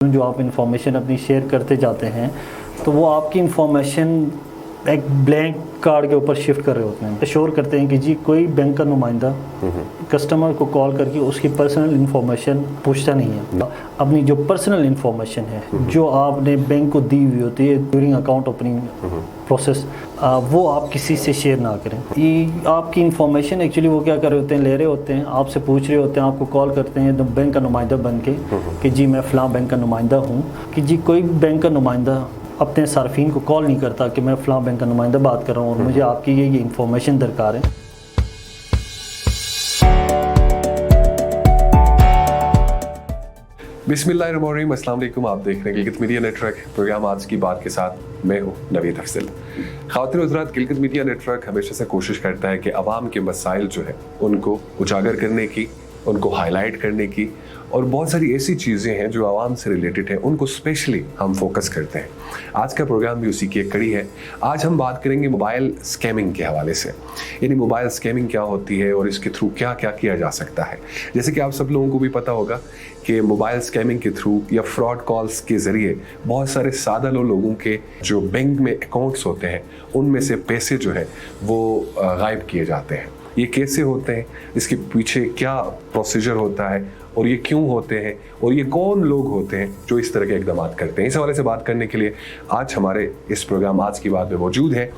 जो आप इंफॉर्मेशन अपनी शेयर करते जाते हैं तो वो आपकी इंफॉर्मेशन एक ब्लैंक कार्ड के ऊपर शिफ्ट कर रहे होते हैं। एश्योर करते हैं कि जी कोई बैंक का नुमाइंदा कस्टमर को कॉल करके उसकी पर्सनल इंफॉर्मेशन पूछता नहीं है। अपनी जो पर्सनल इंफॉर्मेशन है जो आपने बैंक को दी हुई होती है ड्यूरिंग अकाउंट ओपनिंग प्रोसेस, वो आप किसी से शेयर ना करें। ये आपकी इंफॉर्मेशन एक्चुअली वो क्या कर रहे होते हैं, ले रहे होते हैं, आपसे पूछ रहे होते हैं, आपको कॉल करते हैं बैंक का नुमाइंदा बन के कि जी मैं फ़लाँ बैंक का नुमाइंदा हूँ। कि जी कोई बैंक का नुमाइंदा अपने सार्फिन को कॉल नहीं करता कि मैं फ़लाँ बैंक का नुमाइंदा बात कर रहा हूँ और मुझे आपकी ये इंफॉर्मेशन दरकार है। बिस्मिल्लाहिर्रहमानिर्रहीम, अस्सलाम वालेकुम। आप देख रहे हैं गिलगित मीडिया नेटवर्क, प्रोग्राम आज की बात के साथ मैं हूँ नवीद अफजल। ख़वातीन हज़रात, गिलगित मीडिया नेटवर्क हमेशा से कोशिश करता है कि आवाम के मसाइल जो है उनको उजागर करने की, उनको हाईलाइट करने की, और बहुत सारी ऐसी चीज़ें हैं जो आवाम से रिलेटेड हैं उनको स्पेशली हम फोकस करते हैं। आज का प्रोग्राम भी उसी की एक कड़ी है। आज हम बात करेंगे मोबाइल स्कैमिंग के हवाले से, यानी मोबाइल स्कैमिंग क्या होती है और इसके थ्रू क्या क्या किया जा सकता है। जैसे कि आप सब लोगों को भी पता होगा कि मोबाइल स्कैमिंग के थ्रू या फ्रॉड कॉल्स के ज़रिए बहुत सारे सादा लोगों के जो बैंक में अकाउंट्स होते हैं उनमें से पैसे जो है वो गायब किए जाते हैं। ये कैसे होते हैं, इसके पीछे क्या प्रोसीजर होता है और ये क्यों होते हैं और ये कौन लोग होते हैं जो इस तरह के इकदाम करते हैं, इस हवाले से बात करने के लिए आज हमारे इस प्रोग्राम आज की बात में मौजूद है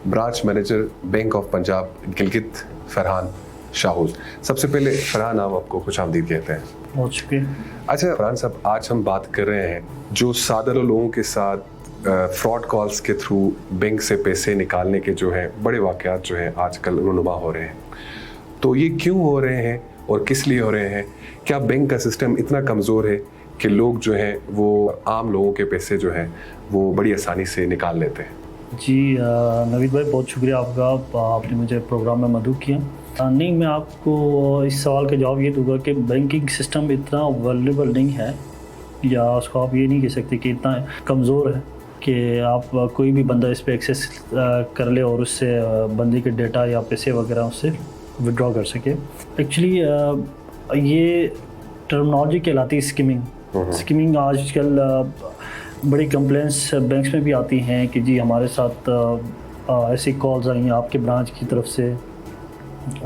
branch manager bank of Punjab Gilgit Farhan Shahuz. सबसे पहले फरहान, हम आपको खुशामदीद कहते हैं। बहुत शुक्रिया। अच्छा फरहान साहब, आज हम बात कर रहे हैं जो सादा लोगों के साथ फ्रॉड कॉल्स के थ्रू बैंक से पैसे निकालने के जो है बड़े वाक़यात जो हैं आजकल रूनुमा हो रहे हैं। तो ये क्यों हो रहे हैं और किस लिए हो रहे हैं? क्या बैंक का सिस्टम इतना कमज़ोर है कि लोग जो हैं वो आम लोगों के पैसे जो हैं वो बड़ी आसानी से निकाल लेते हैं? जी नवीद भाई, बहुत शुक्रिया आपका, आपने मुझे प्रोग्राम में मदद किया। नहीं, मैं आपको इस सवाल का जवाब ये दूंगा कि बैंकिंग सिस्टम इतना वल्नरेबल नहीं है, या उसको आप ये नहीं कह सकते कि इतना कमज़ोर है कि आप कोई भी बंदा इस पर एक्सेस कर ले और उससे बंदे के डेटा या पैसे वगैरह उससे विड्रॉ कर सके। एक्चुअली ये टर्मिनोलॉजी कहलाती है स्किमिंग। स्किमिंग आजकल बड़ी कंप्लेंट्स बैंक्स में भी आती हैं कि जी हमारे साथ ऐसी कॉल्स आई हैं आपके ब्रांच की तरफ से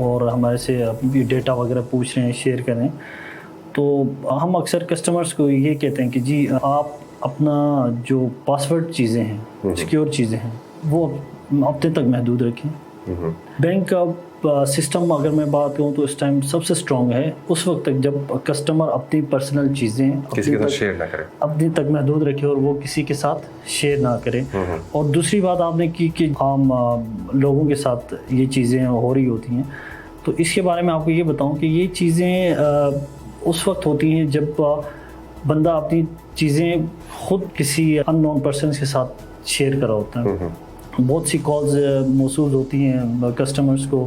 और हमारे से डेटा वगैरह पूछ रहे हैं, शेयर करें। तो हम अक्सर कस्टमर्स को ये कहते हैं कि जी आप अपना जो पासवर्ड चीज़ें हैं, सिक्योर चीज़ें हैं, वो अपने तक महदूद रखें। बैंक का सिस्टम अगर मैं बात करूँ तो इस टाइम सबसे स्ट्रॉन्ग है उस वक्त तक जब कस्टमर अपनी पर्सनल चीज़ें किसी के साथ शेयर ना करे, अपने तक महदूद रखे और वो किसी के साथ शेयर ना करे। और दूसरी बात आपने की कि आम लोगों के साथ ये चीज़ें हो रही होती हैं, तो इसके बारे में आपको ये बताऊं कि ये चीज़ें उस वक्त होती हैं जब बंदा अपनी चीज़ें खुद किसी अननोन पर्सन के साथ शेयर कर रहा होता है। बहुत सी कॉल्स मौसूल होती हैं कस्टमर्स को,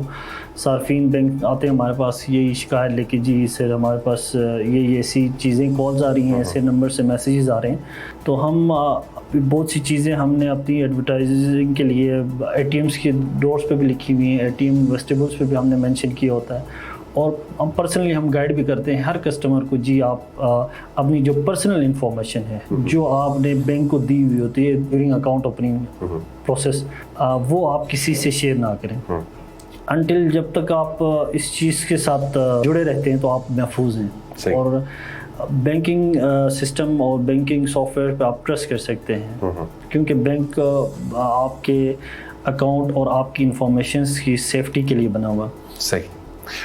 सार्फिन बैंक आते हैं हमारे पास यही शिकायत लेके, जी सर हमारे पास ये ऐसी चीज़ें कॉल्स आ रही हैं, ऐसे नंबर से मैसेजेस आ रहे हैं। तो हम बहुत सी चीज़ें हमने अपनी एडवर्टाइजिंग के लिए ATMs के डोर्स पे भी लिखी हुई हैं, ATM वेस्टिबल्स पे भी हमने मेंशन किया होता है। और हम पर्सनली हम गाइड भी करते हैं हर कस्टमर को, जी आप अपनी जो पर्सनल इंफॉर्मेशन है जो आपने बैंक को दी हुई होती है ड्यूरिंग अकाउंट ओपनिंग प्रोसेस, वो आप किसी से शेयर ना करें अनटिल जब तक आप इस चीज़ के साथ जुड़े रहते हैं तो आप महफूज हैं। और बैंकिंग सिस्टम और बैंकिंग सॉफ्टवेयर पे आप ट्रस्ट कर सकते हैं क्योंकि बैंक आपके अकाउंट और आपकी इंफॉर्मेशन की सेफ्टी के लिए बना हुआ। सही।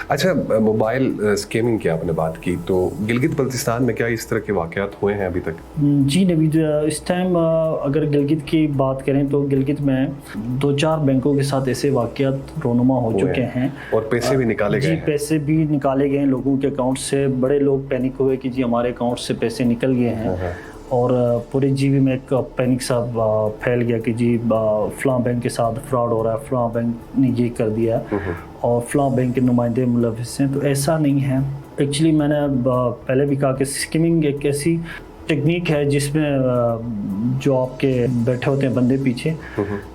अच्छा, मोबाइल स्कैमिंग की आपने बात की, तो गिलगित बल्तिस्तान में क्या इस तरह के वाक़यात हुए हैं अभी तक? जी नवीद, इस टाइम अगर गिलगित की बात करें तो गिलगित में 2-4 बैंकों के साथ ऐसे वाक़यात रोनुमा हो चुके हैं और पैसे भी निकाले गए जी हैं। पैसे भी निकाले गए हैं लोगों के अकाउंट से। बड़े लोग पैनिक हुए कि जी हमारे अकाउंट से पैसे निकल गए हैं और पूरे जीबी में एक पैनिक सा फैल गया कि जी फ़लाँ बैंक के साथ फ्रॉड हो रहा है, फ़लाँ बैंक ने ये कर दिया और फ़लाँ बैंक के नुमाइंदे मुलविस हैं। तो ऐसा नहीं है। एक्चुअली मैंने पहले भी कहा कि स्किमिंग एक ऐसी टेक्निक है जिसमें जो आपके बैठे होते हैं बंदे पीछे,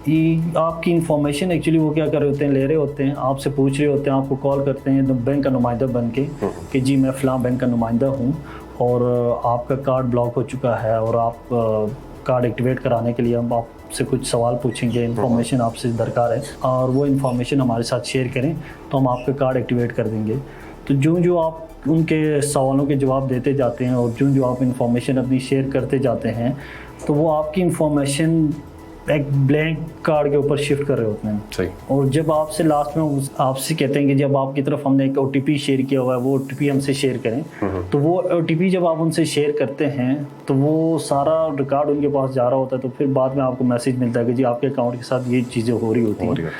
ये आपकी इंफॉर्मेशन एक्चुअली वो क्या कर रहे होते हैं, ले रहे होते हैं, आपसे पूछ रहे होते हैं, आपको कॉल करते हैं बैंक का नुमाइंदा बन के कि जी मैं फ़लाँ बैंक का नुमाइंदा हूँ اور آپ کا کارڈ بلاک ہو چکا ہے اور آپ کارڈ ایکٹیویٹ کرانے کے لیے ہم آپ سے کچھ سوال پوچھیں گے, انفارمیشن آپ سے درکار ہے اور وہ انفارمیشن ہمارے ساتھ شیئر کریں تو ہم آپ کا کارڈ ایکٹیویٹ کر دیں گے. تو جو آپ ان کے سوالوں کے جواب دیتے جاتے ہیں اور جو آپ انفارمیشن اپنی شیئر کرتے جاتے ہیں تو وہ آپ کی انفارمیشن ایک بلینک کارڈ کے اوپر شفٹ کر رہے ہوتے ہیں. صحیح. اور جب آپ سے لاسٹ میں آپ سے کہتے ہیں کہ جب آپ کی طرف ہم نے ایک او ٹی پی شیئر کیا ہوا ہے وہ او ٹی پی ہم سے شیئر کریں, تو وہ او ٹی پی جب آپ ان سے شیئر کرتے ہیں تو وہ سارا ریکارڈ ان کے پاس جا رہا ہوتا ہے. تو پھر بعد میں آپ کو میسیج ملتا ہے کہ جی آپ کے اکاؤنٹ کے ساتھ یہ چیزیں ہو رہی ہوتی ہیں.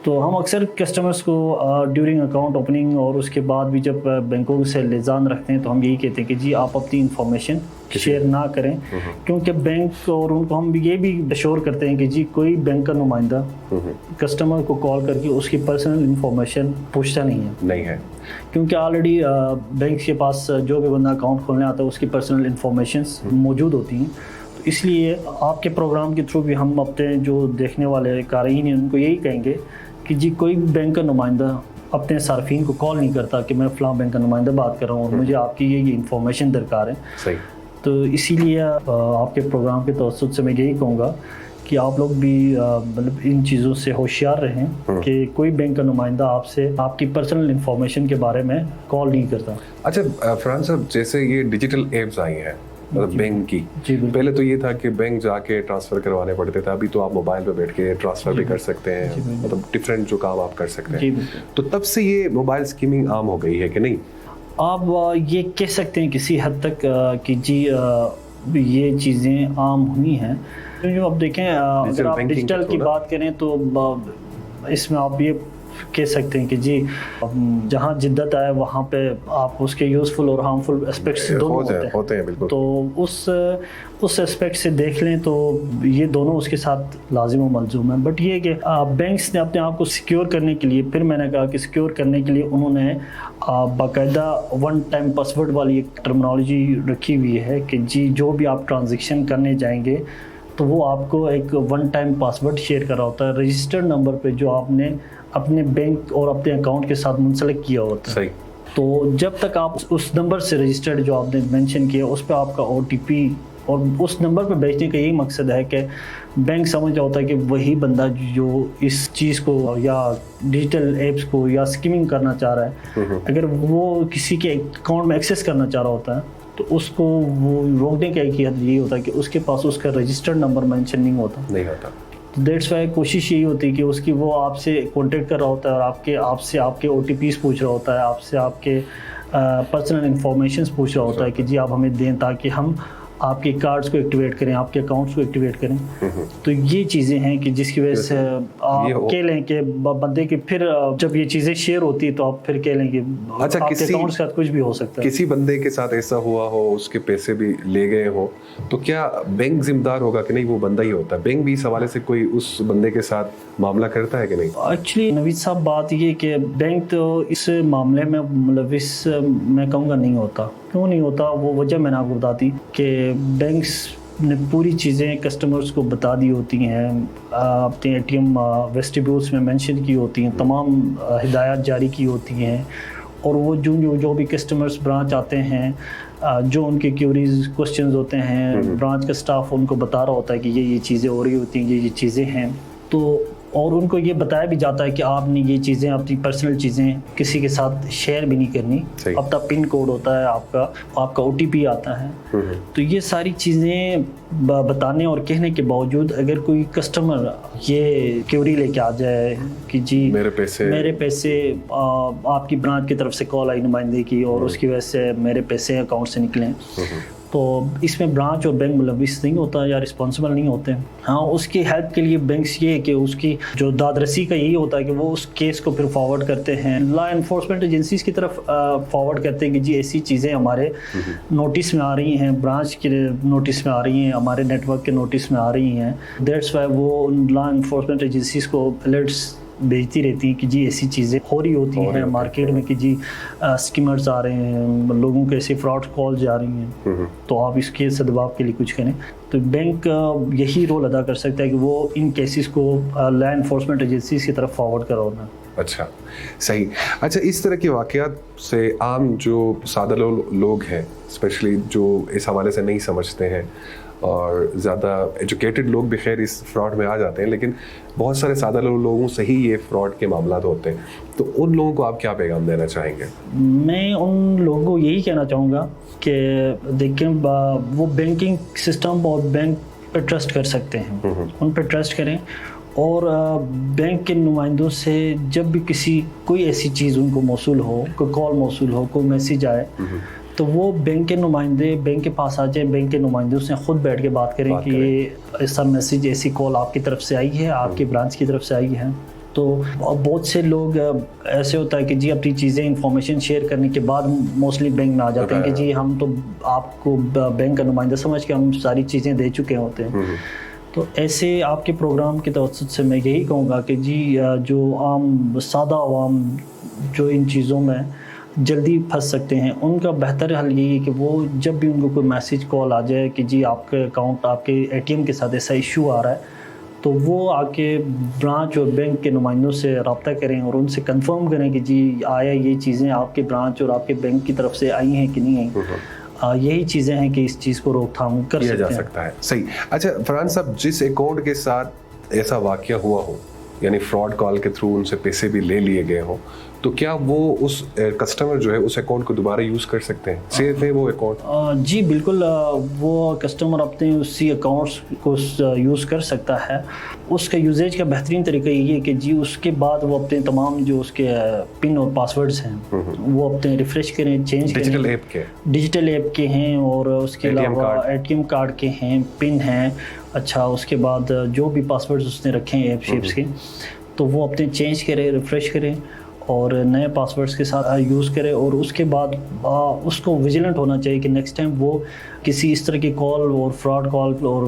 تو ہم اکثر کسٹمرز کو ڈیورنگ اکاؤنٹ اوپننگ اور اس کے بعد بھی جب بینکوں سے لیزان رکھتے ہیں تو ہم یہی کہتے ہیں کہ جی آپ اپنی انفارمیشن شیئر نہ کریں, کیونکہ بینک اور ان کو ہم یہ بھی اشور کرتے ہیں کہ جی کوئی بینک کا نمائندہ کسٹمر کو کال کر کے اس کی پرسنل انفارمیشن پوچھتا نہیں ہے, کیونکہ آلریڈی بینک کے پاس جو بھی بندہ اکاؤنٹ کھولنے آتا ہے اس کی پرسنل انفارمیشنس موجود ہوتی ہیں. تو اس لیے آپ کے پروگرام کے تھرو بھی ہم اپنے جو دیکھنے والے قارئین ہیں ان کو یہی کہیں گے کہ جی کوئی بینک کا نمائندہ اپنے صارفین کو کال نہیں کرتا کہ میں فلاں بینک کا نمائندہ بات کر رہا ہوں اور مجھے آپ کی یہ انفارمیشن درکار ہے. صحیح. تو اسی لیے آپ کے پروگرام کے توسط سے میں یہی کہوں گا کہ آپ لوگ بھی مطلب ان چیزوں سے ہوشیار رہیں کہ کوئی بینک کا نمائندہ آپ سے آپ کی پرسنل انفارمیشن کے بارے میں کال نہیں کرتا. اچھا فرحان صاحب, جیسے یہ ڈیجیٹل ایپس آئی ہیں مطلب بینک کی, پہلے تو یہ تھا کہ بینک جا کے ٹرانسفر کروانے پڑتے تھے, ابھی تو آپ موبائل پہ بیٹھ کے ٹرانسفر بھی کر سکتے ہیں, مطلب ڈفرینٹ جو کام آپ کر سکتے ہیں. تو تب سے یہ موبائل اسکیمنگ عام ہو گئی ہے کہ نہیں؟ آپ یہ کہہ سکتے ہیں کسی حد تک کہ جی یہ چیزیں عام ہوئی ہیں. جو آپ دیکھیں اگر آپ ڈیجیٹل کی بات کریں تو اس میں آپ یہ کہہ سکتے ہیں کہ جی جہاں جدت آئے وہاں پہ آپ اس کے یوزفل اور ہارمفل اسپیکٹس دونوں ہوتے ہیں. بالکل. تو اس اسپیکٹ سے دیکھ لیں تو یہ دونوں اس کے ساتھ لازم و ملزوم ہیں. بٹ یہ کہ بینکس نے اپنے آپ کو سیکیور کرنے کے لیے, پھر میں نے کہا کہ سیکیور کرنے کے لیے انہوں نے باقاعدہ ون ٹائم پاسورڈ والی ایک ٹرمنالوجی رکھی ہوئی ہے کہ جی جو بھی آپ ٹرانزیکشن کرنے جائیں گے تو وہ آپ کو ایک ون ٹائم پاسورڈ شیئر کر رہا ہوتا ہے رجسٹرڈ نمبر پہ جو آپ نے اپنے بینک اور اپنے اکاؤنٹ کے ساتھ منسلک کیا ہوتا ہے. صحیح. تو جب تک آپ اس نمبر سے رجسٹرڈ جو آپ نے مینشن کیا اس پہ آپ کا او ٹی پی اور اس نمبر پہ بیچنے کا یہی مقصد ہے کہ بینک سمجھ رہا ہوتا ہے کہ وہی بندہ جو اس چیز کو یا ڈیجیٹل ایپس کو یا اسکیمنگ کرنا چاہ رہا ہے, اگر وہ کسی کے اکاؤنٹ میں ایکسیس کرنا چاہ رہا ہوتا ہے تو اس کو وہ روکنے کا ایک حد یہی ہوتا ہے کہ اس کے پاس اس کا رجسٹرڈ نمبر مینشن نہیں ہوتا. تو دیٹس وائی کوشش یہی ہوتی ہے کہ اس کی وہ آپ سے کانٹیکٹ کر رہا ہوتا ہے اور آپ کے او ٹی پیز پوچھ رہا ہوتا ہے, آپ سے آپ کے پرسنل انفارمیشنس پوچھ رہا ہوتا ہے کہ جی آپ ہمیں دیں تاکہ ہم آپ کے کارڈز کو ایکٹیویٹ کریں, آپ کے اکاؤنٹس کو ایکٹیویٹ کریں. تو یہ چیزیں ہیں کہ جس کی وجہ سے آپ کہہ لیں کہ بندے کے پھر جب یہ چیزیں شیئر ہوتی ہے تو آپ پھر کہہ لیں کہ آپ کے اکاؤنٹ کے ساتھ کچھ بھی ہو سکتا ہے. کسی بندے کے ساتھ ایسا ہوا ہو, اس کے پیسے بھی لے گئے ہو, تو کیا بینک ذمہ دار ہوگا کہ نہیں وہ بندہ ہی ہوتا ہے؟ بینک بھی اس حوالے سے کوئی اس بندے کے ساتھ معاملہ کرتا ہے کہ نہیں؟ ایکچولی نوید صاحب بات یہ کہ بینک تو اس معاملے میں ملوث میں کہوں گا نہیں ہوتا. کیوں نہیں ہوتا وہ وجہ میں نے آپ کو بتا دی کہ بینکس نے پوری چیزیں کسٹمرز کو بتا دی ہوتی ہیں, اپنے اے ٹی ایم ویسٹیبیولس میں مینشن کی ہوتی ہیں, تمام ہدایات جاری کی ہوتی ہیں, اور وہ جو بھی کسٹمرز برانچ آتے ہیں جو ان کے کیوریز کوسچنز ہوتے ہیں برانچ کا سٹاف ان کو بتا رہا ہوتا ہے کہ یہ چیزیں ہو رہی ہوتی ہیں, یہ چیزیں ہیں. تو اور ان کو یہ بتایا بھی جاتا ہے کہ آپ نے یہ چیزیں اپنی پرسنل چیزیں کسی کے ساتھ شیئر بھی نہیں کرنی. اپنا پن کوڈ ہوتا ہے آپ کا او ٹی پی آتا ہے. تو یہ ساری چیزیں بتانے اور کہنے کے باوجود اگر کوئی کسٹمر یہ کیوری لے کے آ جائے کہ جی میرے پیسے آپ کی برانچ کی طرف سے کال آئی نمائندے کی اور اس کی وجہ سے میرے پیسے اکاؤنٹ سے نکلیں, تو اس میں برانچ اور بینک ملوث نہیں ہوتا یا رسپانسبل نہیں ہوتے. ہاں اس کی ہیلپ کے لیے بینکس یہ ہے کہ اس کی جو دادرسی کا یہی ہوتا ہے کہ وہ اس کیس کو پھر فارورڈ کرتے ہیں لا انفورسمنٹ ایجنسیز کی طرف فارورڈ کرتے ہیں کہ جی ایسی چیزیں ہمارے نوٹس میں آ رہی ہیں, برانچ کے نوٹس میں آ رہی ہیں, ہمارے نیٹ ورک کے نوٹس میں آ رہی ہیں. دیٹس وائی وہ لا انفورسمنٹ ایجنسیز کو الرٹس بھیجتی رہتی ہیں کہ جی ایسی چیزیں ہو رہی ہوتی ہیں مارکیٹ میں کہ جی اسکیمرز آ رہے ہیں, لوگوں کے ایسی فراڈ کال جا رہی ہیں, تو آپ اس کے سدباب کے لیے کچھ کریں. تو بینک یہی رول ادا کر سکتا ہے کہ وہ ان کیسز کو لا انفورسمنٹ ایجنسیز کی طرف فارورڈ کروانا. अच्छा, सही। अच्छा, इस तरह के वाक़यात से आम जो सादा लोग हैं, स्पेशली जो इस हवाले से नहीं समझते हैं, और ज़्यादा एजुकेटेड लोग भी खैर इस फ्रॉड में आ जाते हैं, लेकिन बहुत सारे सादा लोगों से ही ये फ्रॉड के मामलात होते हैं, तो उन लोगों को आप क्या पैगाम देना चाहेंगे? मैं उन लोगों को यही कहना चाहूँगा कि देखिए, वो बैंकिंग सिस्टम और बैंक पर ट्रस्ट कर सकते हैं, उन पर ट्रस्ट करें, और बैंक के नुमाइंदों से जब भी कोई ऐसी चीज़ उनको मौसूल हो, कोई कॉल मौसूल हो, कोई मैसेज आए, तो वो बैंक के नुमाइंदे बैंक के पास आ जाए, बैंक के नुमाइंदों से ख़ुद बैठ के बात करें कि ये ऐसा मैसेज, ऐसी कॉल आपकी तरफ से आई है, आपकी ब्रांच की तरफ से आई है। तो बहुत से लोग ऐसे होता है कि जी अपनी चीज़ें इंफॉर्मेशन शेयर करने के बाद मोस्टली बैंक में आ जाते हैं कि जी हम तो आपको बैंक का नुमाइंदा समझ के हम सारी चीज़ें दे चुके होते हैं। तो ऐसे आपके प्रोग्राम की तवज्जुह से मैं यही कहूँगा कि जी जो आम सादा आवाम जो इन चीज़ों में जल्दी फंस सकते हैं, उनका बेहतर हल यही है कि वो जब भी उनको कोई मैसेज कॉल आ जाए कि जी आपके अकाउंट, आपके एटीएम के साथ ऐसा इशू आ रहा है, तो वो आके ब्रांच और बैंक के नुमाइंदों से रब्ता करें और उनसे कंफर्म करें कि जी आया ये चीज़ें आपके ब्रांच और आपके बैंक की तरफ से आई हैं कि नहीं आई। यही चीज़ें हैं कि इस चीज़ को रोकथाम कर किया जा सकता है। सही। अच्छा फरहान साहब, जिस अकाउंट के साथ ऐसा वाक़या हुआ हो, यानी फ्रॉड कॉल के थ्रू उनसे पैसे भी ले लिए गए हो, तो क्या वो उस कस्टमर जो है उस अकाउंट को दोबारा यूज़ कर सकते हैं? सेफ है वो अकाउंट? जी बिल्कुल, वो कस्टमर अपने उसी अकाउंट्स को यूज़ कर सकता है। उसका यूजेज का बेहतरीन तरीका ये है कि जी उसके बाद वो अपने तमाम जो उसके पिन और पासवर्ड्स हैं वो अपने रिफ़्रेश करें, चेंज करें। डिजिटल ऐप के हैं, और उसके अलावा ATM कार्ड के हैं, पिन हैं। अच्छा, उसके बाद जो भी पासवर्ड्स उसने रखे हैं ऐप शेप्स के, तो वो अपने चेंज करें, रिफ़्रेश करें और नए पासवर्ड्स के साथ यूज़ करें। और उसके बाद उसको विजिलेंट होना चाहिए कि नेक्स्ट टाइम वो किसी इस तरह की कॉल और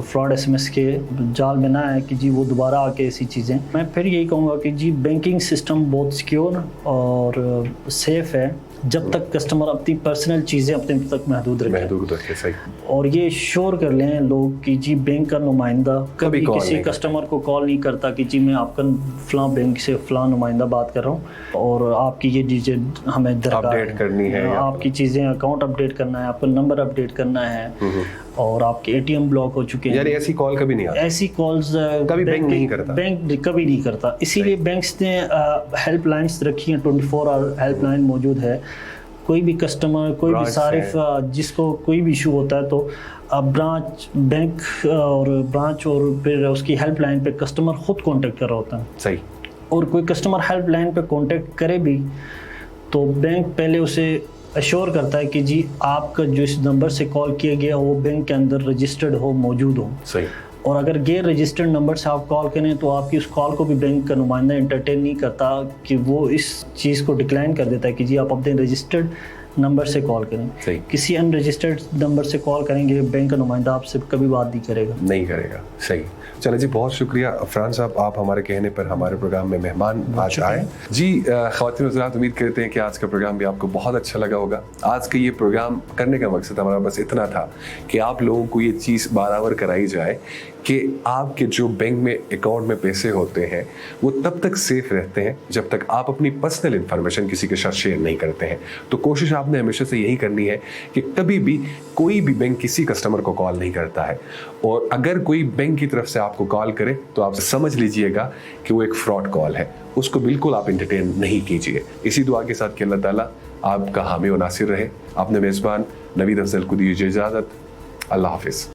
फ्रॉड SMS के जाल में ना आए कि जी वो दोबारा आके ऐसी चीज़ें। मैं फिर यही कहूँगा कि जी बैंकिंग सिस्टम बहुत सिक्योर और सेफ़ है जब तक कस्टमर अपनी पर्सनल चीज़ें अपने तक महदूद रखे। सही। और ये श्योर कर लें लोग कि जी बैंक का नुमाइंदा कभी किसी कस्टमर को कॉल नहीं करता कि जी मैं आपका फ़लाँ बैंक से फ़लाँ नुमाइंदा बात कर रहा हूँ और आपकी ये चीज़ें हमें अपडेट करनी है, आपकी चीज़ें अकाउंट अपडेट करना है, आपका नंबर अपडेट करना है, और आपके ATM ब्लॉक हो चुके हैं। यानी ऐसी कॉल कभी नहीं आती? ऐसी कॉल्स कभी बैंक नहीं करता, बैंक कभी नहीं करता। इसीलिए बैंक्स ने हेल्पलाइंस रखी हैं, 24 आवर हेल्पलाइन मौजूद है। कोई भी कस्टमर, कोई भी सारिफ जिसको कोई भी इशू होता है, तो ब्रांच और फिर उसकी हेल्पलाइन पे कस्टमर खुद कांटेक्ट कर रहा होता है। सही। और कोई कस्टमर हेल्पलाइन पे कांटेक्ट करे भी तो बैंक पहले उसे अश्योर करता है कि जी आपका जो इस नंबर से कॉल किया गया वो बैंक के अंदर रजिस्टर्ड हो, मौजूद हो। सही। और अगर गैर रजिस्टर्ड नंबर से आप कॉल करें तो आपकी उस कॉल को भी बैंक का नुमाइंदा एंटरटेन नहीं करता, कि वो इस चीज़ को डिक्लाइन कर देता है कि जी आप अपने रजिस्टर्ड नंबर से कॉल करें। सही। किसी अनरजिस्टर्ड नंबर से कॉल करेंगे बैंक का नुमाइंदा आपसे कभी बात नहीं करेगा। सही। चलो जी, बहुत शुक्रिया फरहान साहब, आप हमारे कहने पर हमारे प्रोग्राम में मेहमान आज आए। जी ख़वातीन हज़रात, उम्मीद करते हैं कि आज का प्रोग्राम भी आपको बहुत अच्छा लगा होगा। आज का ये प्रोग्राम करने का मकसद हमारा बस इतना था कि आप लोगों को ये चीज़ बराबर कराई जाए कि आपके जो बैंक में अकाउंट में पैसे होते हैं वो तब तक सेफ रहते हैं जब तक आप अपनी पर्सनल इन्फॉर्मेशन किसी के साथ शेयर नहीं करते हैं। तो कोशिश आपने हमेशा से यही करनी है कि कभी भी कोई भी बैंक किसी कस्टमर को कॉल नहीं करता है, और अगर कोई बैंक की तरफ से आपको कॉल करे तो आप समझ लीजिएगा कि वो एक फ्रॉड कॉल है, उसको बिल्कुल आप एंटरटेन नहीं कीजिए। इसी दुआ के साथ कि अल्लाह ताला आपका हामी व नासिर रहे। आपने मेज़बान नवीद अफजल को दीजिए इजाज़त। अल्लाह हाफिज़।